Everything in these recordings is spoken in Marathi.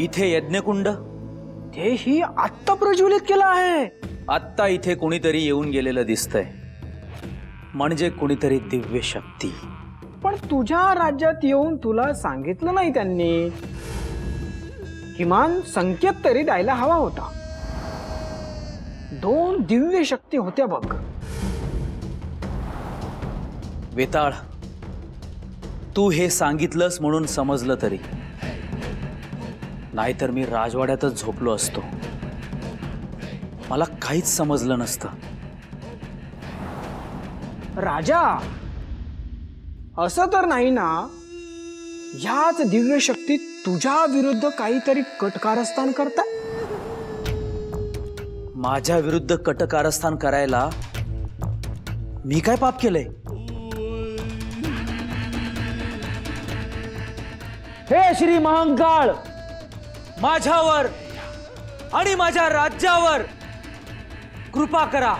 इथे यज्ञकुंड तेही आत्ता प्रज्वलित केलं आहे। आत्ता इथे कुणीतरी येऊन गेलेलं दिसतंय, म्हणजे कुणीतरी दिव्य शक्ती। पण तुझ्या राज्यात येऊन तुला सांगितलं नाही त्यांनी, किमान संकेत तरी द्यायला हवा होता। 2 दिव्य शक्ती होत्या बघ। वेताळ, तू हे सांगितलंस म्हणून समजलं तरी, नाहीतर मी राजवाड्यातच झोपलो असतो, मला काहीच समजलं नसतं। राजा, असं तर नाही ना ह्याच दिव्य शक्ती तुझ्या विरुद्ध काहीतरी कटकारस्थान करतात? माझ्या विरुद्ध कटकारस्थान करायला मी काय पाप केलंय? हे श्री महाकाळ, माझ्यावर आणि माझ्या राज्यावर कृपा करा।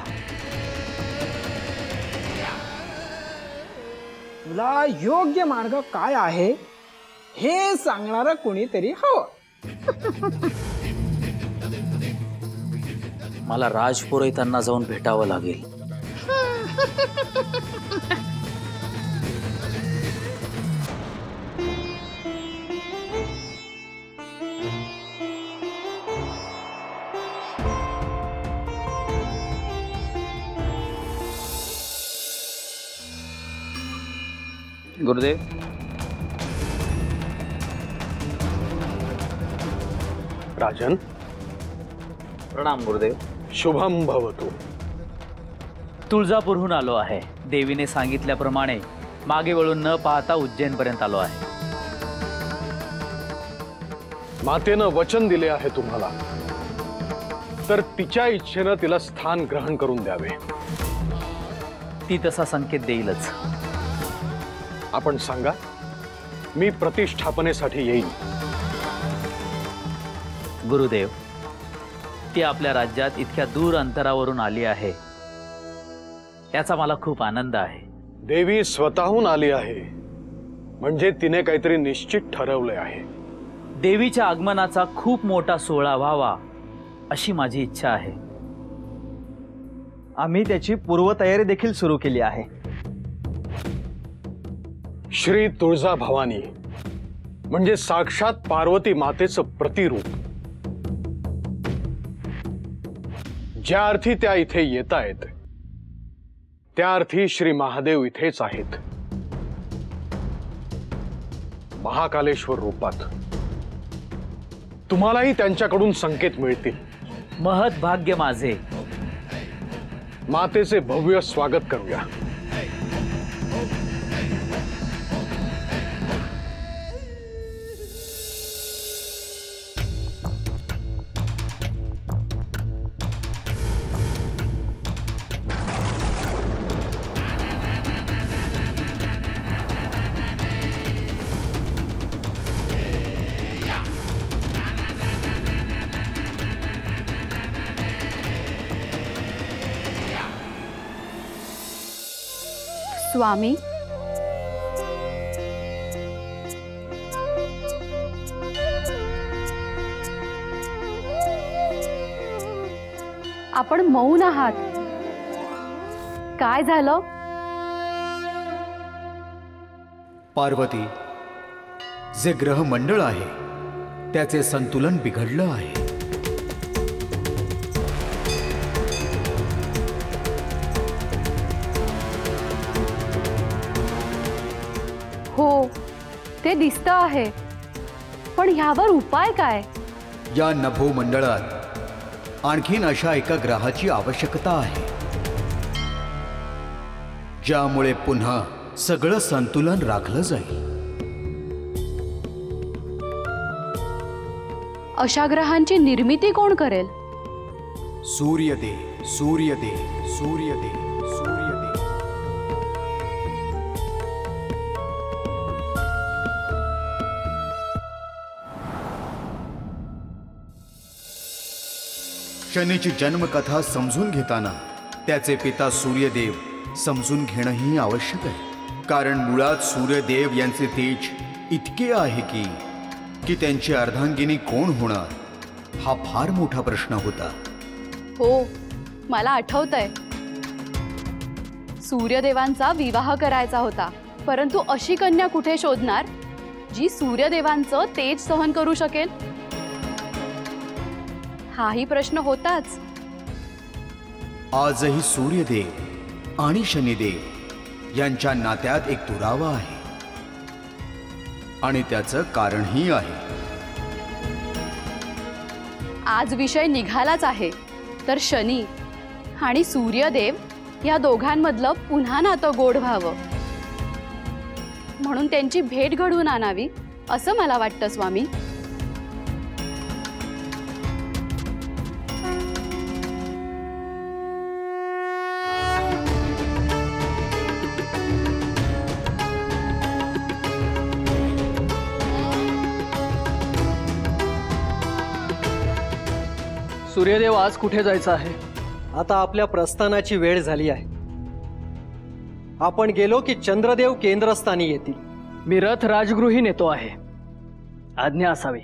तुला योग्य मार्ग काय आहे हे सांगणारा कोणीतरी हवं। मला राजपुरोहितांना जाऊन भेटावं लागेल। गुरुदेव, राजन, प्रणाम गुरुदेव। शुभम भवतु। तुळजापूरहून आलो आहे। देवीने सांगितल्याप्रमाणे मागे वळून न पाहता उज्जैन पर्यंत आलो आहे। मातेनं वचन दिले आहे तुम्हाला, तर तिच्या इच्छेनं तिला स्थान ग्रहण करून द्यावे। ती तसा संकेत देईलच। आपण सांगा, मी प्रतिष्ठापनेसाठी येईन। गुरुदेव, ती आपल्या राज्यात इतक्या दूर अंतरावरून आली आहे, याचा मला खूप आनंद आहे। देवी स्वतःहून आली आहे म्हणजे तिने काहीतरी निश्चित ठरवले आहे। देवीच्या आगमनाचा खूप मोठा सोहळा व्हावा अशी माझी इच्छा आहे। आम्ही त्याची पूर्वतयारी देखील सुरू केली आहे। श्री तुळजा भवानी म्हणजे साक्षात पार्वती मातेचं प्रतिरूप। ज्या अर्थी त्या इथे येत आहेत, त्या अर्थी श्री महादेव इथेच आहेत, महाकालेश्वर रूपात। तुम्हालाही त्यांच्याकडून संकेत मिळतील। महत् भाग्य माझे। मातेचे भव्य स्वागत करूया। स्वामी, आपण मौन आहात, काय झालं? पार्वती, जे ग्रह मंडळ आहे त्याचे संतुलन बिघडलं आहे। हो, ते दिसतं आहे, पण ह्यावर उपाय काय? या नभो मंडळात आणखीन अशा एका ग्रहाची आवश्यकता आहे, ज्यामुळे पुन्हा सगळं संतुलन राखलं जाईल। अशा ग्रहांची निर्मिती कोण करेल? सूर्यदेव, सूर्यदेव, सूर्यदेव, सूर्यदेव। शनीची जन्मकथा समजून घेताना त्याचे पिता सूर्यदेव समजून घेणंही आवश्यक आहे, कारण मुळात सूर्यदेव यांचे तेज इतके आहे की की त्यांची अर्धांगिनी कोण होणार हा फार मोठा प्रश्न होता. हो, मला आठवतंय. सूर्यदेवांचा विवाह करायचा होता, परंतु अशी कन्या कुठे शोधणार जी सूर्यदेवांचं तेज सहन करू शकेल? हाही प्रश्न होताच. आजही सूर्यदेव आणि शनिदेव यांच्या नात्यात एक दुरावा आहे आणि त्याचं कारणही आहे. आज विषय निघालाच आहे, तर शनी आणि सूर्यदेव या दोघांमधलं पुन्हा नातं गोड व्हावं म्हणून त्यांची भेट घडवून आणावी असं मला वाटतं स्वामी. सूर्यदेव आज कुठे जायचं आहे? आता आपल्या प्रस्थानाची वेळ झाली आहे. आपण गेलो की चंद्रदेव केंद्रस्थानी येतील. मी रथ राजगृही नेतो आहे. आज्ञा असावी.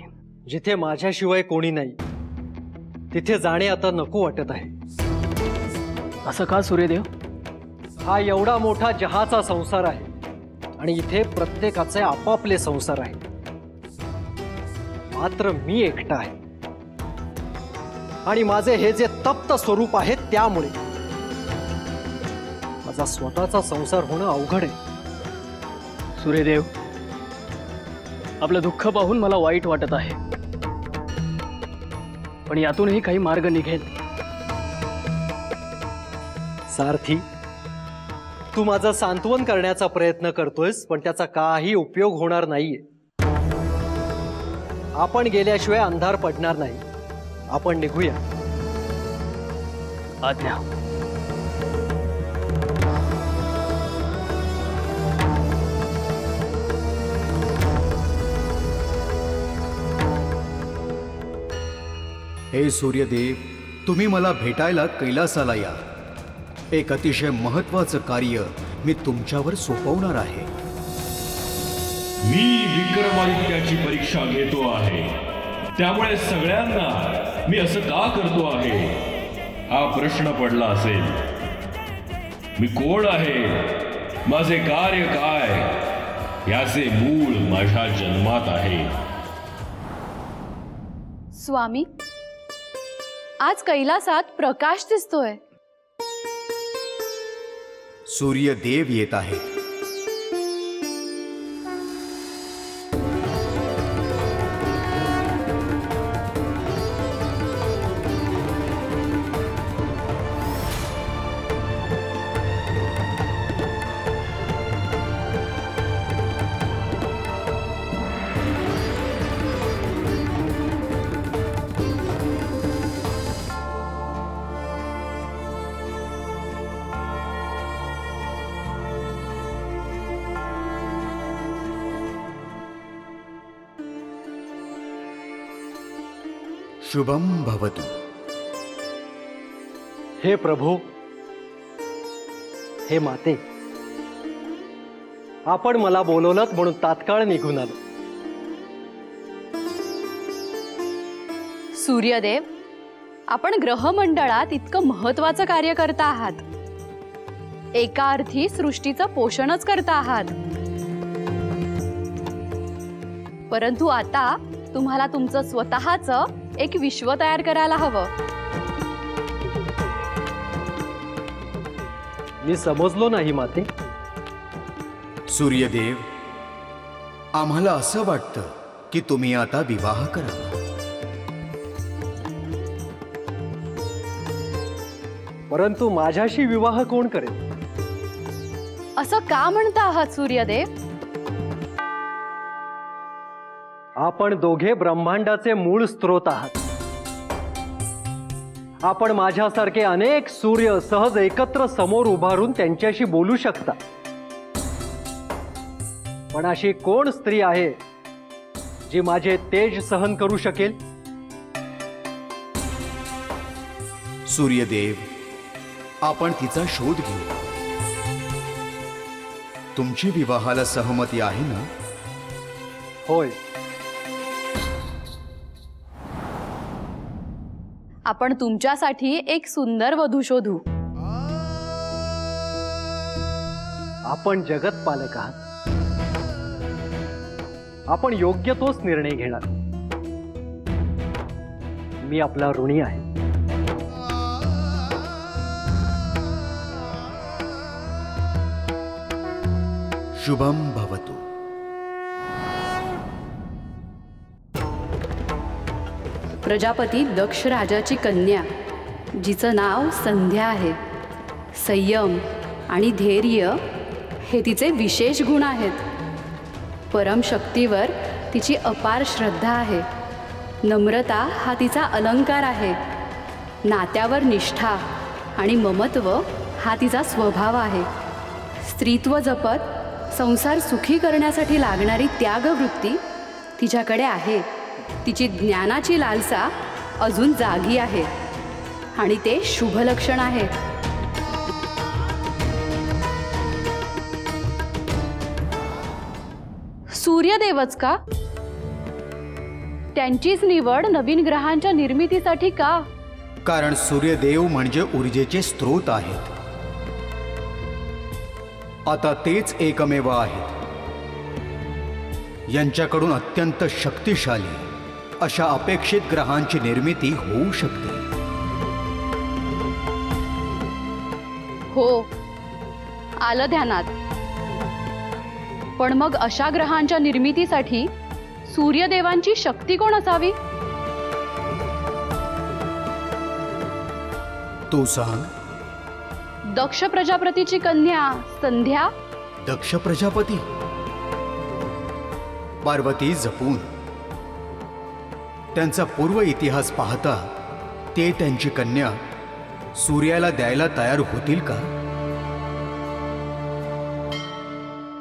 जिथे माझ्याशिवाय कोणी नाही तिथे जाणे आता नको वाटत आहे. असं का सूर्यदेव? हा एवढा मोठा जहाचा संसार आहे आणि इथे प्रत्येकाचे आपापले संसार आहेत. मात्र मी एकटा आहे आणि माझे हे जे तप्त स्वरूप आहे त्यामुळे माझा स्वतःचा संसार होणं अवघड आहे. सूर्यदेव, आपलं दुःख पाहून मला वाईट वाटत आहे, पण यातूनही काही मार्ग निघेल. सारथी, तू माझं सांत्वन करण्याचा प्रयत्न करतोयस, पण त्याचा काही उपयोग होणार नाहीये. आपण गेल्याशिवाय अंधार पडणार नाही. आपण निघूया. आज्ञा. हे सूर्यदेव, तुम्ही मला भेटायला कैलासाला या. एक अतिशय महत्वाचं कार्य मी तुमच्यावर सोपवणार आहे. मी विक्रमादित्याची परीक्षा घेतो आहे, त्यामुळे सगळ्यांना मी असं का करतो आहे हा प्रश्न पडला असेल. मी कोण आहे, माझे कार्य काय याचे मूळ माझ्या जन्मात आहे. स्वामी, आज कैलासात प्रकाश दिसतोय. सूर्यदेव येत आहेत. शुभम भवतु. हे प्रभू, हे माते, आपण मला बोलवलंत म्हणून तात्काळ निघून आलो. सूर्यदेव, आपण ग्रहमंडळात इतकं महत्वाचं कार्य करता आहात. एका अर्थी सृष्टीचं पोषणच करता आहात. परंतु आता तुम्हाला तुमचं स्वतःचं एक विश्व तयार करायला हवं. मी समजलो नाही माते. सूर्यदेव, आम्हाला असं वाटतं की तुम्ही आता विवाह करावा. परंतु माझ्याशी विवाह कोण करेल? असं का म्हणता आहात सूर्यदेव? आपण दोघे ब्रह्मांडाचे मूळ स्रोत आहात. आपण माझ्यासारखे अनेक सूर्य सहज एकत्र समोर उभारून त्यांच्याशी बोलू शकता. पण अशी कोण स्त्री आहे जी माझे तेज सहन करू शकेल? सूर्यदेव, आपण तिचा शोध घेऊ. तुमची विवाहाला सहमती आहे ना? होय. आपण तुमच्यासाठी एक सुंदर वधू शोधू. आपण जगत पालक आहात. आपण योग्य तोच निर्णय घेणार. मी आपला ऋणी आहे. शुभम भवतु. प्रजापती दक्ष राजाची कन्या, जिचं नाव संध्या आहे. संयम आणि धैर्य हे तिचे विशेष गुण आहेत. परमशक्तीवर तिची अपार श्रद्धा आहे. नम्रता हा तिचा अलंकार आहे. नात्यावर निष्ठा आणि ममत्व हा तिचा स्वभाव आहे. स्त्रीत्व जपत संसार सुखी करण्यासाठी लागणारी त्यागवृत्ती तिच्याकडे आहे. तिची ज्ञानाची लालसा अजून जागी आहे आणि ते शुभ लक्षण आहे. सूर्यदेवच का? त्यांचीच निवड नवीन ग्रहांच्या निर्मितीसाठी का? कारण सूर्यदेव म्हणजे ऊर्जेचे स्रोत आहेत. आता तेच एकमेव आहेत. यांच्याकडून अत्यंत शक्तिशाली अशा अपेक्षित ग्रहांची निर्मिती होऊ शकते. हो, आलं ध्यानात. पण मग अशा ग्रहांच्या निर्मितीसाठी सूर्यदेवांची शक्ती कोण असावी? तू सांग. दक्ष प्रजापतीची कन्या संध्या. दक्ष प्रजापती? पार्वती जपून. त्यांचा पूर्व इतिहास पाहता ते त्यांची कन्या सूर्याला द्यायला तयार होतील का?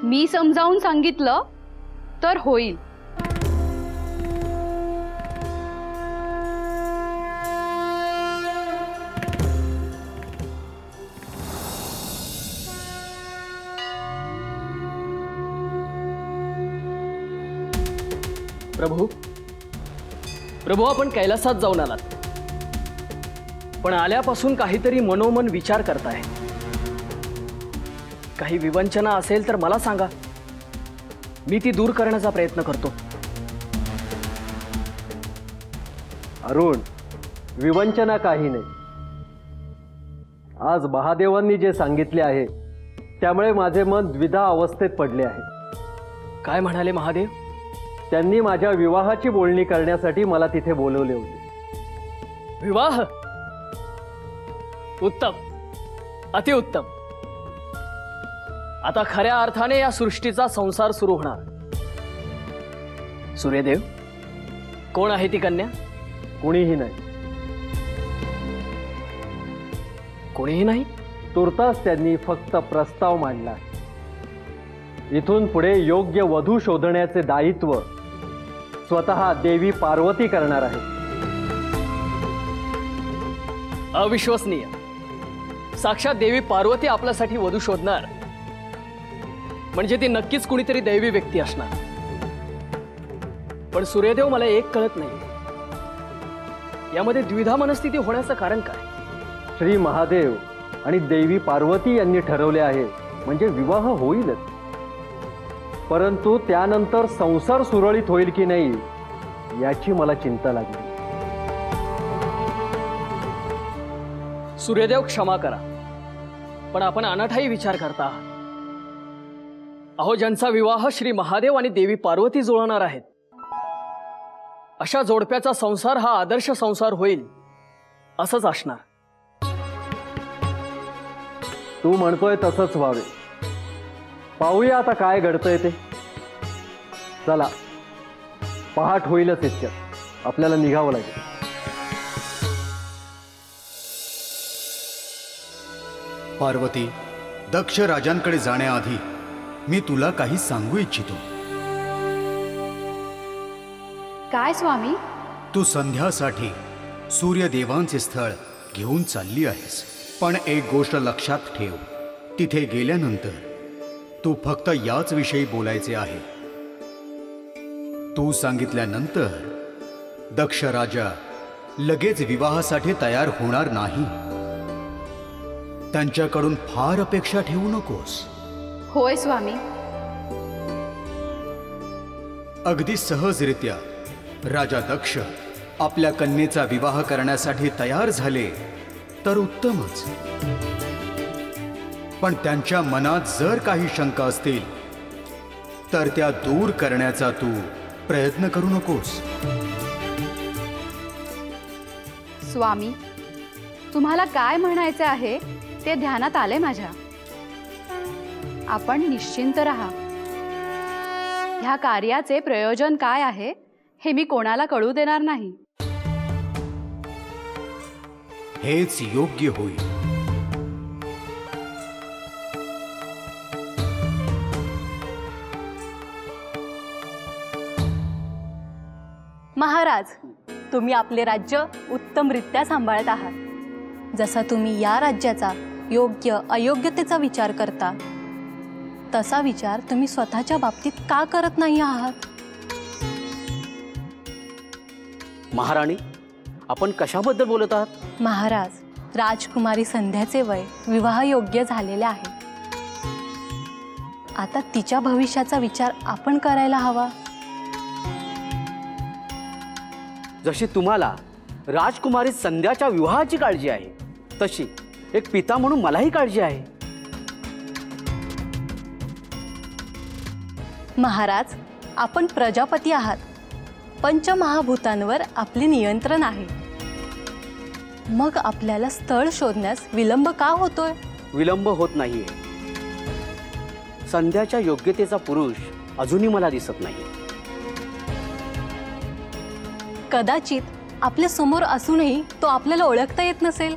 मी समजावून सांगितलं तर होईल. प्रभू, प्रभू, आपण कैलासात जाऊन आलात, पण आल्यापासून काहीतरी मनोमन विचार करताय. काही विवंचना असेल तर मला सांगा, मी ती दूर करण्याचा प्रयत्न करतो. अरुण, विवंचना काही नाही. आज महादेवांनी जे सांगितले आहे त्यामुळे माझे मन द्विधा अवस्थेत पडले आहे. काय म्हणाले महादेव? त्यांनी माझ्या विवाहाची बोलणी करण्यासाठी मला तिथे बोलवले होते. विवाह? उत्तम, अतिउत्तम. आता खऱ्या अर्थाने या सृष्टीचा संसार सुरू होणार. सूर्यदेव, कोण आहे ती कन्या? कोणीही नाही. कोणीही नाही? तुर्तास त्यांनी फक्त प्रस्ताव मांडला. इथून पुढे योग्य वधू शोधण्याचे दायित्व स्वतः देवी पार्वती करणार आहे. अविश्वसनीय. साक्षात देवी पार्वती आपल्यासाठी वधू शोधणार म्हणजे ती नक्कीच कुणीतरी दैवी व्यक्ती असणार. पण सूर्यदेव, मला एक कळत नाही, यामध्ये द्विधा मनस्थिती होण्याचं कारण काय? श्री महादेव आणि देवी पार्वती यांनी ठरवले आहे म्हणजे विवाह होईलच, परंतु त्यानंतर संसार सुरळीत होईल की नाही याची मला चिंता लागली. सूर्यदेव, क्षमा करा, पण आपण अनाठाई विचार करता आहात. अहो, ज्यांचा विवाह श्री महादेव आणि देवी पार्वती जुळवणार आहेत अशा जोडप्याचा संसार हा आदर्श संसार होईल असंच असणार. तू म्हणतोय तसंच व्हावे. पाहूया आता काय घडतंय ते. चला, पहाट होईलच इतक्यात. आपल्याला निघावं लागेल. पार्वती, दक्ष राजांकडे जाण्याआधी मी तुला काही सांगू इच्छितो. काय स्वामी? तू संध्यासाठी सूर्यदेवांचे स्थळ घेऊन चालली आहेस, पण एक गोष्ट लक्षात ठेव. तिथे गेल्यानंतर तू फक्त याच विषयी बोलायचे आहे. तू सांगितल्यानंतर दक्ष राजा लगेच विवाहासाठी तयार होणार नाही. त्यांच्याकडून फार अपेक्षा ठेवू नकोस. होय स्वामी. अगदी सहजरित्या राजा दक्ष आपल्या कन्येचा विवाह करण्यासाठी तयार झाले तर उत्तमच. पण त्यांच्या मनात जर काही शंका असतील तर त्या दूर करण्याचा तू प्रयत्न करू नकोस. स्वामी, तुम्हाला काय म्हणायचे आहे ते ध्यानात आले माझ्या. आपण निश्चिंत राहा. ह्या कार्याचे प्रयोजन काय आहे हे मी कोणाला कळू देणार नाही. हेच योग्य होईल. महाराज, तुम्ही आपले राज्य उत्तमरित्या सांभाळत आहात. जसा तुम्ही या राज्याचा योग्य अयोग्यतेचा विचार करता तसा विचार तुम्ही स्वतःच्या बाबतीत का करत नाही आहात? महाराणी, आपण कशाबद्दल बोलत आहात? महाराज, राजकुमारी संध्याचे वय विवाहयोग्य झालेले आहे. आता तिच्या भविष्याचा विचार आपण करायला हवा. जशी तुम्हाला राजकुमारी संध्याच्या विवाहाची काळजी आहे तशी एक पिता म्हणून मलाही काळजी आहे. महाराज, आपण प्रजापती आहात. पंचमहाभूतांवर आपले नियंत्रण आहे. मग आपल्याला स्थळ शोधण्यास विलंब का होतोय? विलंब होत नाहीये. संध्याच्या योग्यतेचा पुरुष अजूनही मला दिसत नाही. कदाचित आपल्या समोर असूनही तो आपल्याला ओळखता येत नसेल.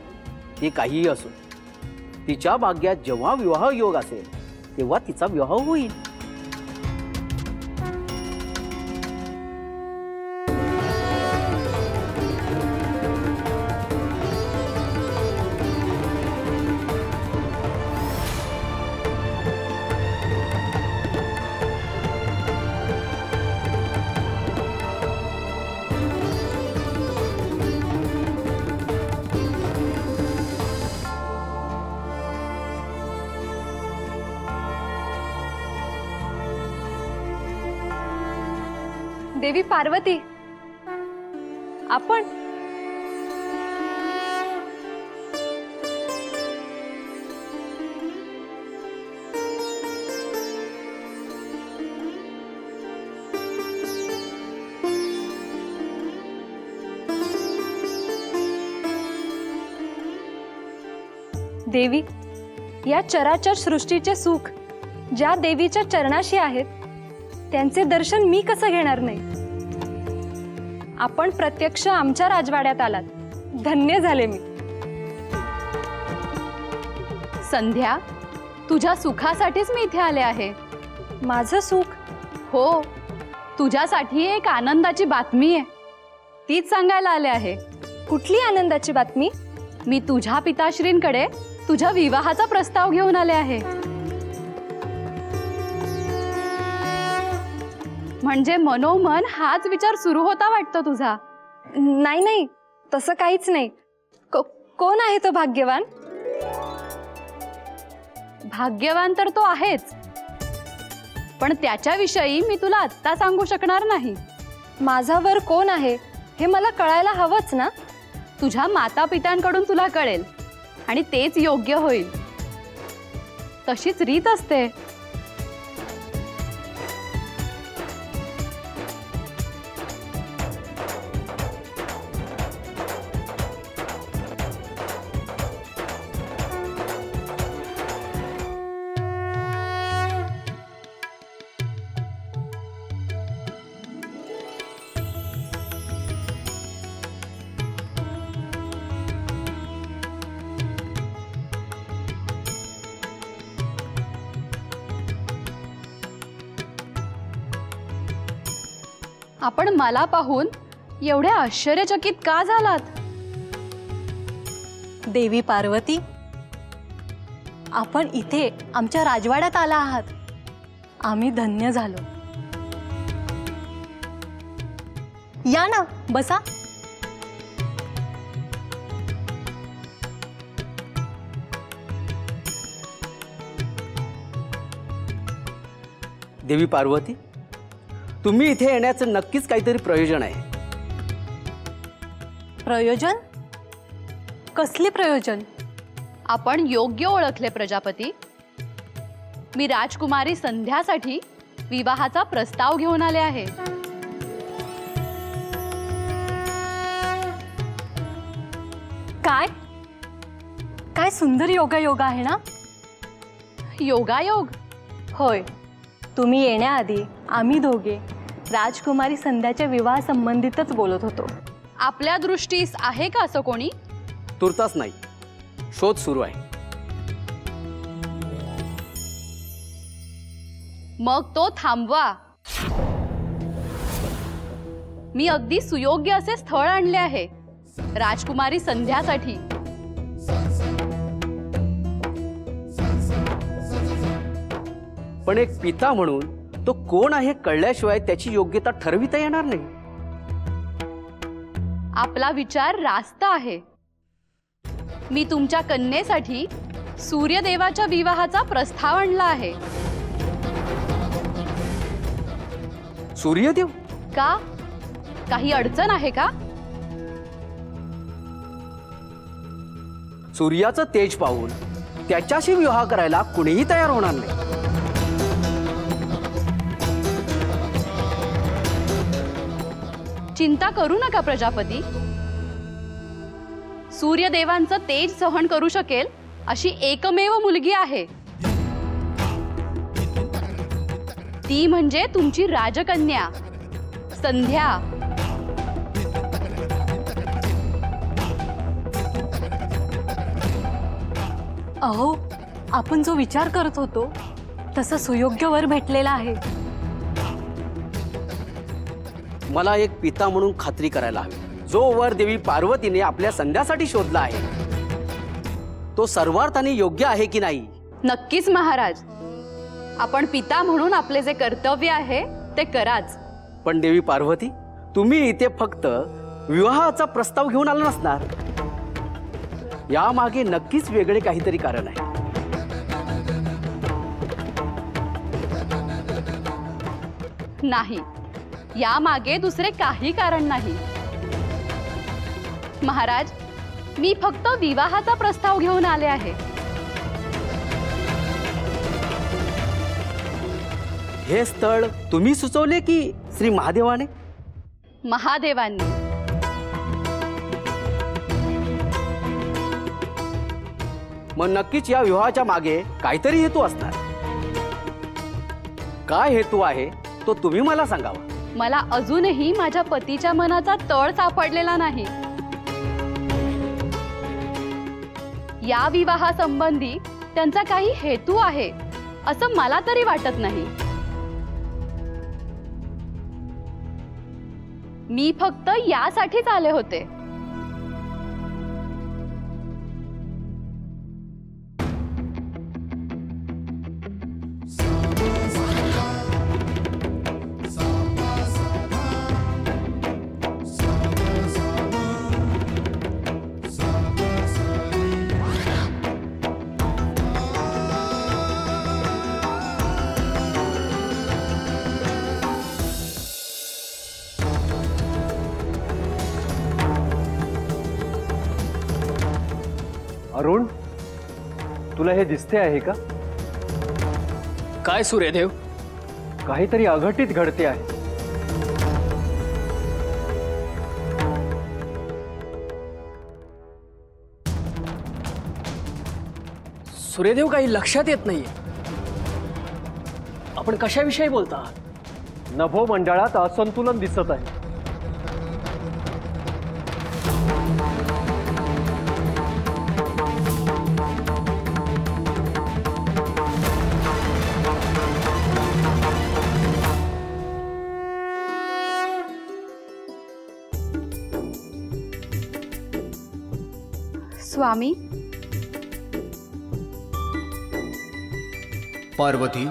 ते काहीही असो, तिच्या भाग्यात जेव्हा विवाह योग असेल तेव्हा तिचा विवाह होईल. देवी पार्वती, आपण देवी, या चराचर सृष्टीचे सुख ज्या देवीच्या चरणाशी आहेत त्यांचे दर्शन मी कसं घेणार नाही? आपण प्रत्यक्ष आमच्या राजवाड्यात आलात, धन्य झाले मी. संध्या, तुझ्या सुखासाठीच मी इथे आले आहे. माझं सुख? हो, तुझ्यासाठी एक आनंदाची बातमी आहे, तीच सांगायला आले आहे. कुठली आनंदाची बातमी? मी तुझ्या पिताश्रींकडे तुझ्या विवाहाचा प्रस्ताव घेऊन आले आहे. म्हणजे मनोमन हाच विचार सुरू होता वाटतं तुझा. नाही नाही, तसं काहीच नाही. कोण आहे तो भाग्यवान? भाग्यवान तर तो आहेच, पण त्याच्याविषयी मी तुला आत्ता सांगू शकणार नाही. माझा वर कोण आहे हे मला कळायला हवंच ना. तुझ्या माता पित्यांकडून तुला कळेल आणि तेच योग्य होईल. तशीच रीत असते. आपण मला पाहून एवढ्या आश्चर्यचकित का झालात? देवी पार्वती, आपण इथे आमच्या राजवाड्यात आला आहात. आम्ही धन्य झालो. या ना, बसा. देवी पार्वती, तुम्ही इथे येण्याचं नक्कीच काहीतरी प्रयोजन आहे. प्रयोजन? कसले प्रयोजन? आपण योग्य ओळखले प्रजापती. मी राजकुमारी संध्यासाठी विवाहाचा प्रस्ताव घेऊन आले आहे. काय काय सुंदर योगायोग आहे ना. योगायोग? होय, तुम्ही येण्याआधी आम्ही दोघे राजकुमारी संध्याच्या विवाहासंबंधितच बोलत होतो. आपल्या दृष्टीस आहे का असं कोणी? तुर्तास नाही, शोध सुरू आहे. मग तो थांबवा. मी अगदी सुयोग्य असे स्थळ आणले आहे राजकुमारी संध्यासाठी. पण एक पिता म्हणून तो कोण आहे कळल्याशिवाय त्याची योग्यता ठरविता येणार नाही. आपला विचार रास्त आहे. मी तुमच्या कन्येसाठी सूर्यदेवाच्या विवाहाचा प्रस्ताव आणला आहे. सूर्यदेव? का? काही अडचण आहे का? सूर्याचं तेज पाहून त्याच्याशी विवाह करायला कुणीही तयार होणार नाही. चिंता करू नका प्रजापती. सूर्यदेवांचं तेज सहन करू शकेल अशी एकमेव मुलगी आहे. ती म्हणजे तुमची राजकन्या संध्या. अहो, आपण जो विचार करत होतो तसा सुयोग्य वर भेटलेला आहे. मला एक पिता म्हणून खात्री करायला हवी. जो वर देवी पार्वतीने आपल्या संध्यासाठी शोधला आहे तो सर्वार्थाने योग्य आहे की नाही? नक्कीच महाराज. आपण पिता म्हणून आपले जे कर्तव्य आहे ते कराच. पण देवी पार्वती, तुम्ही इथे फक्त विवाहाचा प्रस्ताव घेऊन आला नसणार. यामागे नक्कीच वेगळे काहीतरी कारण आहे. नाही, यामागे दुसरे काही कारण नाही महाराज. मी फक्त विवाहाचा प्रस्ताव घेऊन आले आहे. हे स्थळ तुम्ही सुचवले की श्री महादेवाने? महादेवांनी. मग नक्कीच या विवाहाच्या मागे काहीतरी हेतू असणार. काय हेतू आहे तो तुम्ही मला सांगावा. मला अजूनही माझ्या पतीच्या मनाचा तळ सापडलेला नाही. या विवाहासंबंधी त्यांचा काही हेतू आहे असं मला तरी वाटत नाही. मी फक्त यासाठीच आले होते. अरुण, तुला हे दिसते आहे का? काय सूर्यदेव? काहीतरी अघटित घडते आहे. सूर्यदेव, काही लक्षात येत नाहीये. आपण कशाविषयी बोलता? नभो मंडळात असंतुलन दिसत आहे. स्वामी, पार्वती,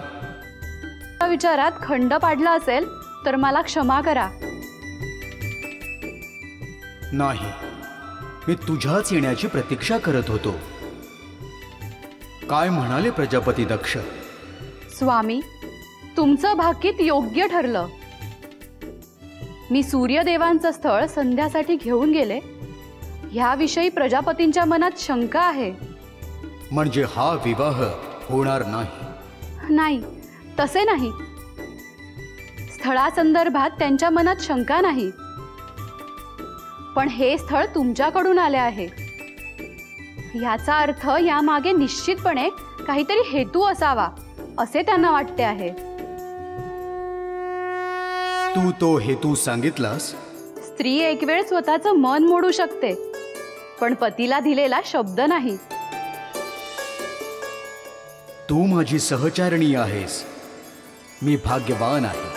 विचारात खंड पाडला असेल तर मला क्षमा करा. नाही, मी तुझ्याच येण्याची प्रतीक्षा करत होतो. काय म्हणाले प्रजापती दक्ष? स्वामी, तुमचं भाकीत योग्य ठरलं. मी सूर्यदेवांचं स्थळ संध्यासाठी घेऊन गेले. ह्याविषयी प्रजापतींच्या मनात शंका आहे. म्हणजे हा विवाह होणार नाही? नाही, तसे नाही. स्थळासंदर्भात त्यांच्या मनात शंका नाही. पण हे स्थळ तुमच्याकडून आले आहे. याचा अर्थ यामागे निश्चितपणे काहीतरी हेतू असावा असे त्यांना वाटते आहे. तू तो हेतू सांगितलास? स्त्री एक वेळ स्वतःचं मन मोडू शकते, पण पतीला दिलेला शब्द नाही. तू माझी सहचारिणी आहेस. मी भाग्यवान आहे.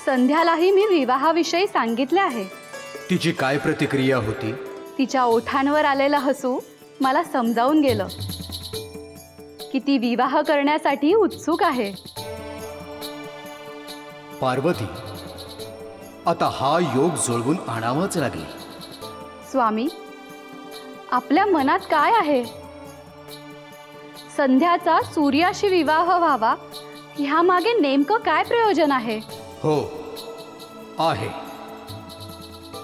संध्यालाही मी विवाहाविषयी सांगितले आहे. तिची काय प्रतिक्रिया होती? तिच्या ओठांवर आलेलं हसू मला समजावून गेलं की ती विवाह करण्यासाठी उत्सुक आहे. पार्वती, आता हा योग जुळवून आणावाच लागेल. स्वामी, आपल्या मनात काय आहे? संध्याचा सूर्याशी विवाह व्हावा ह्यामागे नेमकं काय प्रयोजन आहे? हो आहे,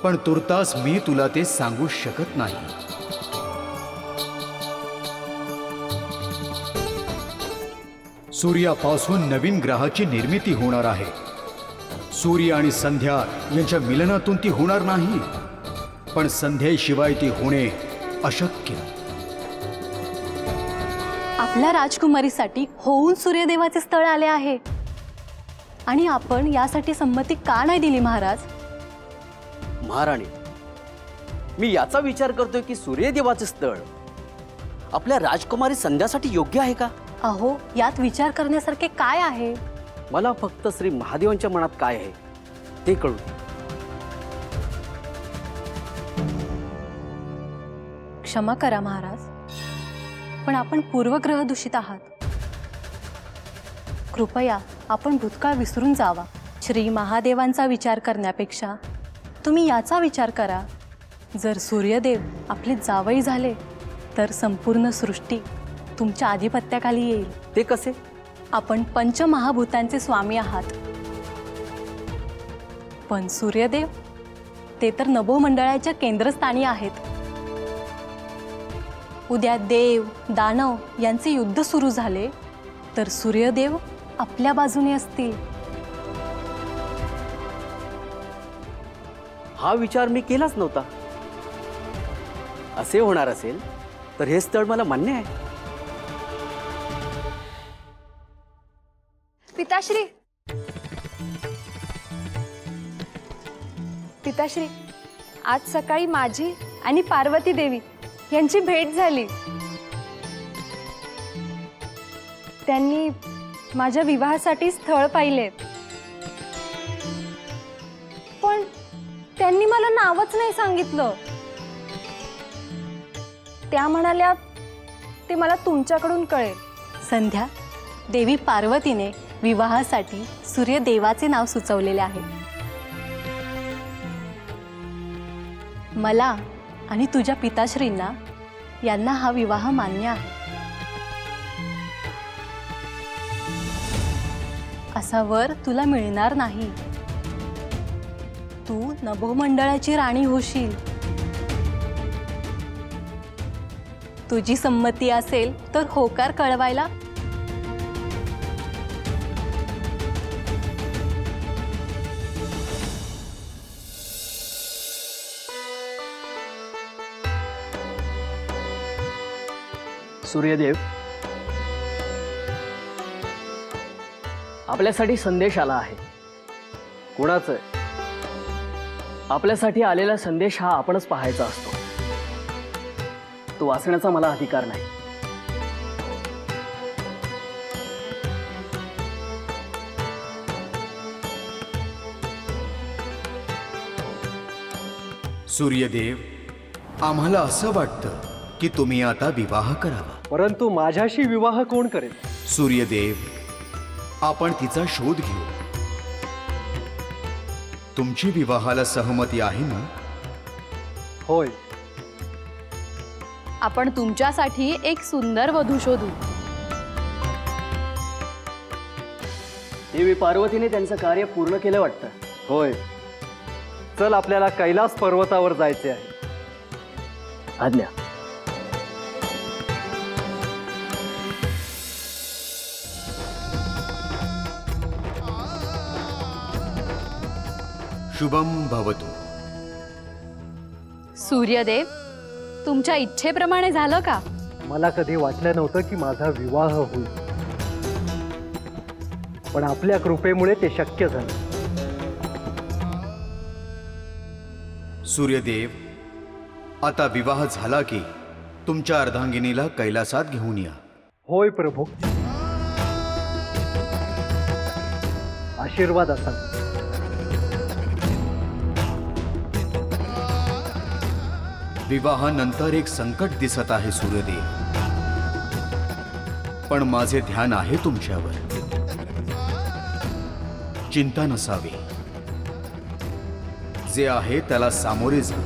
पण तुर्तास मी तुला ते सांगू शकत नाही. सूर्यापासून नवीन ग्रहाची निर्मिती होणार आहे. सूर्य आणि संध्या यांच्या मिलनातून ती होणार नाही, पण संध्याशिवाय ती होणे अशक्य. आपल्या राजकुमारीसाठी होऊन सूर्यदेवाचे स्थळ आले आहे आणि आपण यासाठी संमती का नाही दिली महाराज? महाराणी, मी याचा विचार करतोय की सूर्यदेवाचे स्थळ आपल्या राजकुमारी संध्यासाठी योग्य आहे का? अहो, यात विचार करण्यासारखे काय आहे? मला फक्त श्री महादेवांच्या मनात काय आहे ते कळू दे. क्षमा करा महाराज, पण आपण पूर्वग्रह दूषित आहात. कृपया आपण भूतकाळ विसरून जावा. श्री महादेवांचा विचार करण्यापेक्षा तुम्ही याचा विचार करा. जर सूर्यदेव आपले जावई झाले तर संपूर्ण सृष्टी तुमच्या आधिपत्याखाली येईल. ते कसे? आपण पंचमहाभूतांचे स्वामी आहात, पण सूर्यदेव ते तर नभोमंडळाच्या केंद्रस्थानी आहेत. उद्या देव दानव यांचे युद्ध सुरू झाले तर सूर्यदेव आपल्या बाजूने असतील. हा विचार मी केलाच नव्हता. असे होणार असेल तर हे स्थळ मला मान्य आहे. पिताश्री, पिताश्री, आज सकाळी माझी आणि पार्वती देवी यांची भेट झाली. त्यांनी माझ्या विवाहासाठी स्थळ पाहिले, पण त्यांनी मला नावच नाही सांगितलं. त्या म्हणाल्या ते मला तुमच्याकडून कळेल. संध्या, देवी पार्वतीने विवाहासाठी सूर्यदेवाचे नाव सुचवलेले आहे. मला आणि तुझ्या पिताश्रींना यांना हा विवाह मान्य आहे. असा वर तुला मिळणार नाही. तू नभोमंडळाची राणी होशील. तुझी संमती असेल तर होकार कळवायला सूर्यदेव, आपल्यासाठी संदेश आला आहे. कोणाचा आहे? आपल्यासाठी आलेला संदेश हा आपणच पाहायचा असतो. तो वाचण्याचा मला अधिकार नाही. सूर्यदेव, आम्हाला असं वाटतं की तुम्ही आता विवाह करावा. परंतु माझ्याशी विवाह कोण करेल? सूर्यदेव, आपण तिचा शोध घेऊ. तुमची विवाहाला सहमती आहे ना? होय. आपण तुमच्यासाठी एक सुंदर वधू शोधू. देवी पार्वतीने त्यांचं कार्य पूर्ण केलं वाटतं. होय, चल आपल्याला कैलास पर्वतावर जायचे आहे. आज्ञा. शुभम भवतु. सूर्यदेव, तुमच्या इच्छेप्रमाणे झालं का? मला कधी वाटलं नव्हतं की माझा विवाह होईल, पण आपल्या कृपेमुळे ते शक्य झालं. सूर्यदेव, आता विवाह झाला की तुमच्या अर्धांगिनीला कैलासात घेऊन या. होय प्रभू, आशीर्वाद असा. विवाहानंतर एक संकट दिसत आहे सूर्यदेव, पण माझे ध्यान आहे तुमच्यावर. चिंता नसावी, जे आहे त्याला सामोरे जा.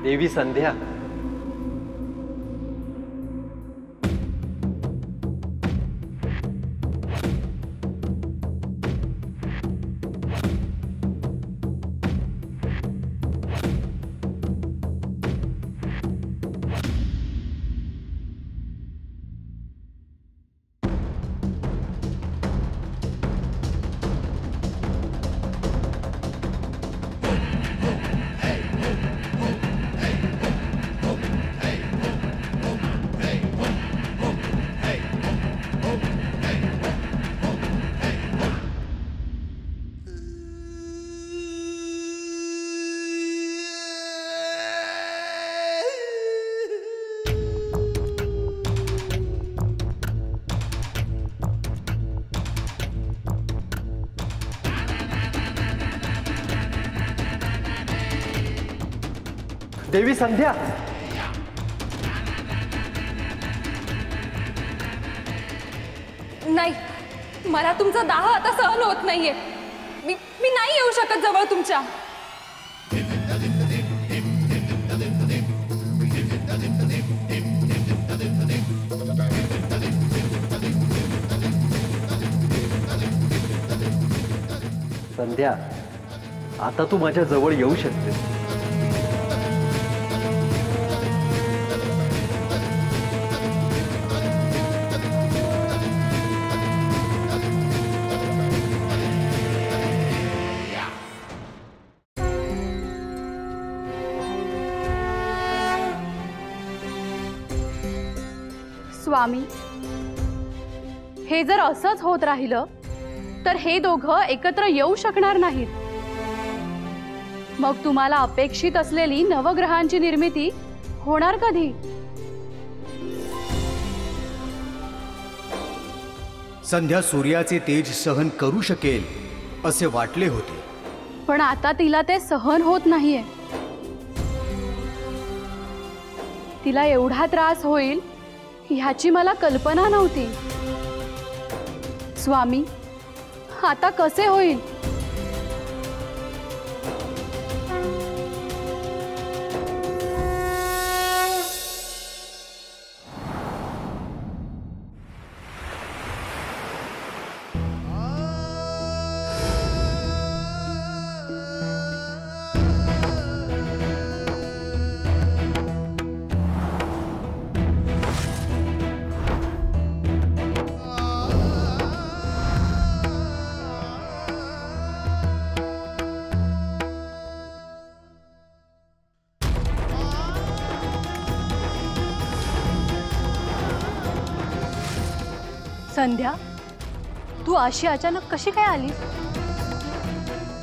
देवी संध्या, देवी संध्या. नाही, मला तुमचा दाह आता सहन होत नाहीये. मी नाही येऊ शकत जवळ तुमच्या. संध्या, आता तू माझ्या जवळ येऊ शकते. स्वामी, हे जर असंच होत राहिलं तर हे दोघं एकत्र येऊ शकणार नाहीत. मग तुम्हाला अपेक्षित असलेली नवग्रहांची निर्मिती होणार कधी? संध्या सूर्याचे तेज सहन करू शकेल असे वाटले होते, पण आता तिला ते सहन होत नाहीये. तिला एवढा त्रास होईल ह्याची मला कल्पना नव्हती. स्वामी, आता कसे होईल? संध्या, तू अशी अचानक कशी काय आली?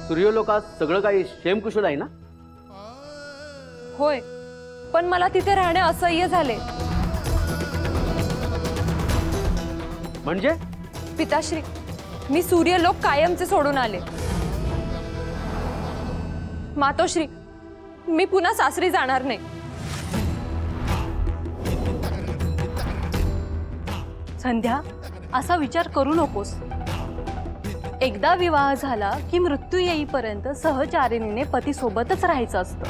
सूर्यलोकात सगळं काही क्षेमकुशल आहे ना? होय, पण मला तिथे राहणे असह्य झाले. म्हणजे? पिताश्री, मी सूर्यलोक कायमचे सोडून आले. मातोश्री, मी पुन्हा सासरी जाणार नाही. संध्या, असा विचार करू नकोस. एकदा विवाह झाला की मृत्यू येईपर्यंत सहचारिणीने पतीसोबतच राहायचं असतं.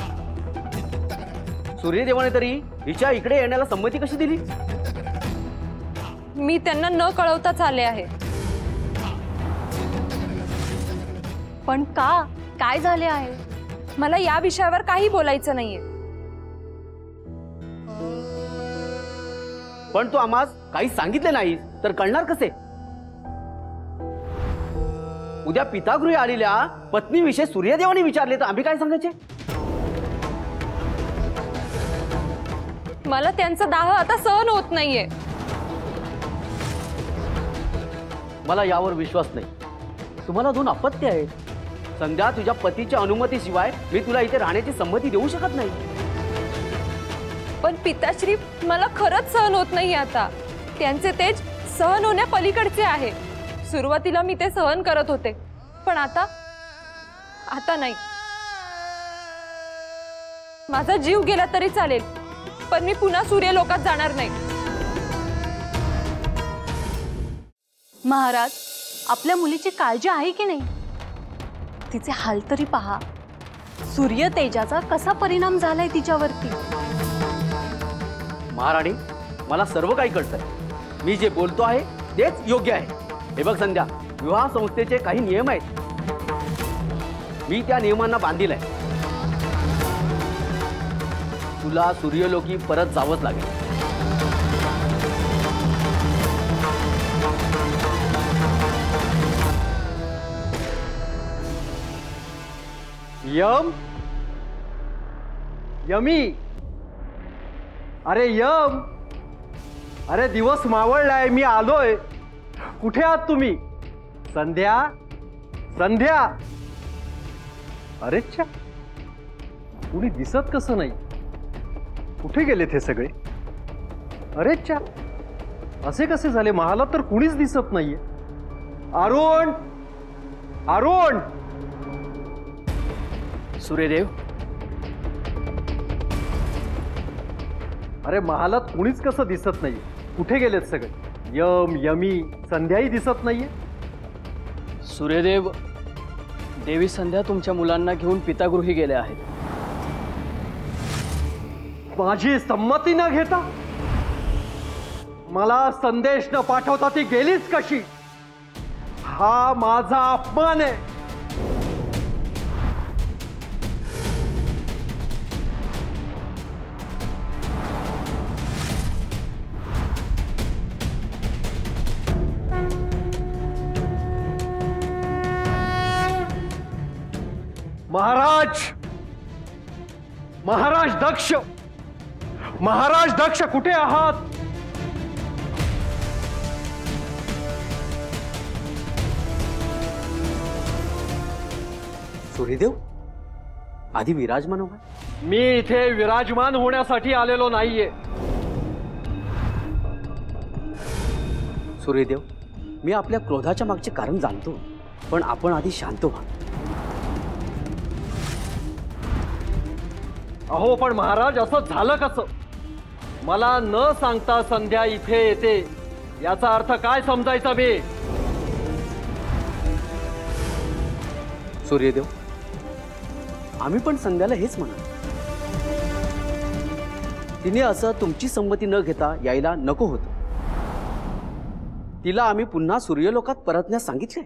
सूर्यदेवाने तरी हिच्या इकडे येण्याला संमती कशी दिली? मी त्यांना न कळवताच आले आहे. पण का? काय झाले आहे? मला या विषयावर काही बोलायचं नाहीये. पण तू आम्हास काही सांगितले नाही तर कळणार कसे? उद्या पितागृही आलेल्या पत्नीविषयी सूर्यदेवाने विचारले तर आम्ही काय सांगायचे? मला त्यांचा दाह आता सहन होत नाहीये. मला यावर विश्वास नाही. तुम्हाला दोन अपत्य आहेत. संध्या, तुझ्या पतीच्या अनुमतीशिवाय मी तुला इथे राहण्याची संमती देऊ शकत नाही. पण पिताश्री, मला खरंच सहन होत नाही आता. त्यांचे तेज सहन होण्या पलीकडचे आहे. सुरुवातीला मी ते सहन करत होते, पण आता नाही. माझा जीव गेला तरी चालेल, पण मी पुन्हा सूर्यलोकात जाणार नाही. महाराज, आपल्या मुलीची काळजी आहे की नाही? तिचे हाल तरी पहा. सूर्य तेजाचा कसा परिणाम झालाय तिच्यावरती. महाराणी, मला सर्व काही कळतंय. मी जे बोलतो आहे तेच योग्य आहे. हे बघ संध्या, विवाह संस्थेचे काही नियम आहेत. मी त्या नियमांना बांधील आहे. तुला सूर्यलोकी परत जावंच लागेल. यम, यमी, अरे यम, अरे दिवस मावळलाय, मी आलोय. कुठे आहात तुम्ही? संध्या, संध्या. अरे च्छा, कुणी दिसत कसं नाही. कुठे गेलेत हे सगळे? अरे च्छा, असे कसे झाले? महालात तर कुणीच दिसत नाहीये. अरुण, अरुण. सूर्यदेव, अरे महालात कुणीच कसं दिसत नाही. कुठे गेलेत सगळे? यम, यमी, संध्याही दिसत नाहीये. सूर्यदेव, देवी संध्या तुमच्या मुलांना घेऊन पितागृही गेल्या आहेत. माझी संमती न घेता, मला संदेश न पाठवता ती गेलीच कशी? हा माझा अपमान आहे. महाराज, महाराज दक्ष, महाराज दक्ष, कुठे आहात? सूर्यदेव, आधी विराजमान व्हा. मी इथे विराजमान होण्यासाठी आलेलो नाहीये. सूर्यदेव, मी आपल्या क्रोधाच्या मागचे कारण जाणतो, पण आपण आधी शांत व्हा. अहो पण महाराज, असं झालं कसं? मला न सांगता संध्या इथे येते, याचा अर्थ काय समजायचा मी? सूर्यदेव, आम्ही पण संध्याला हेच म्हणा. तिने असं तुमची संमती न घेता यायला नको होतं. तिला आम्ही पुन्हा सूर्यलोकात परतण्यास सांगितले.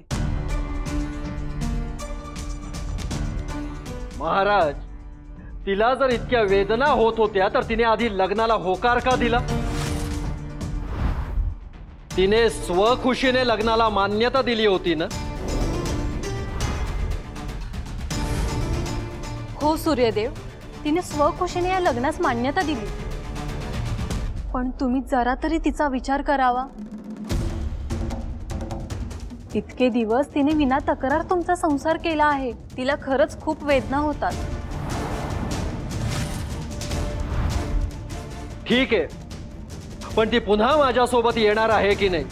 महाराज, तिला जर इतक्या वेदना होत होत्या तर तिने आधी लग्नाला होकार का दिला? तिने स्वखुशीने लग्नाला मान्यता दिली होती ना? हो सूर्यदेव, तिने स्वखुशीने या लग्नास मान्यता दिली. पण तुम्ही जरा तरी तिचा विचार करावा. इतके दिवस तिने विना तक्रार तुमचा संसार केला आहे. तिला खरंच खूप वेदना होतात. ठीक आहे, पण ती पुन्हा माझ्यासोबत येणार आहे की नाही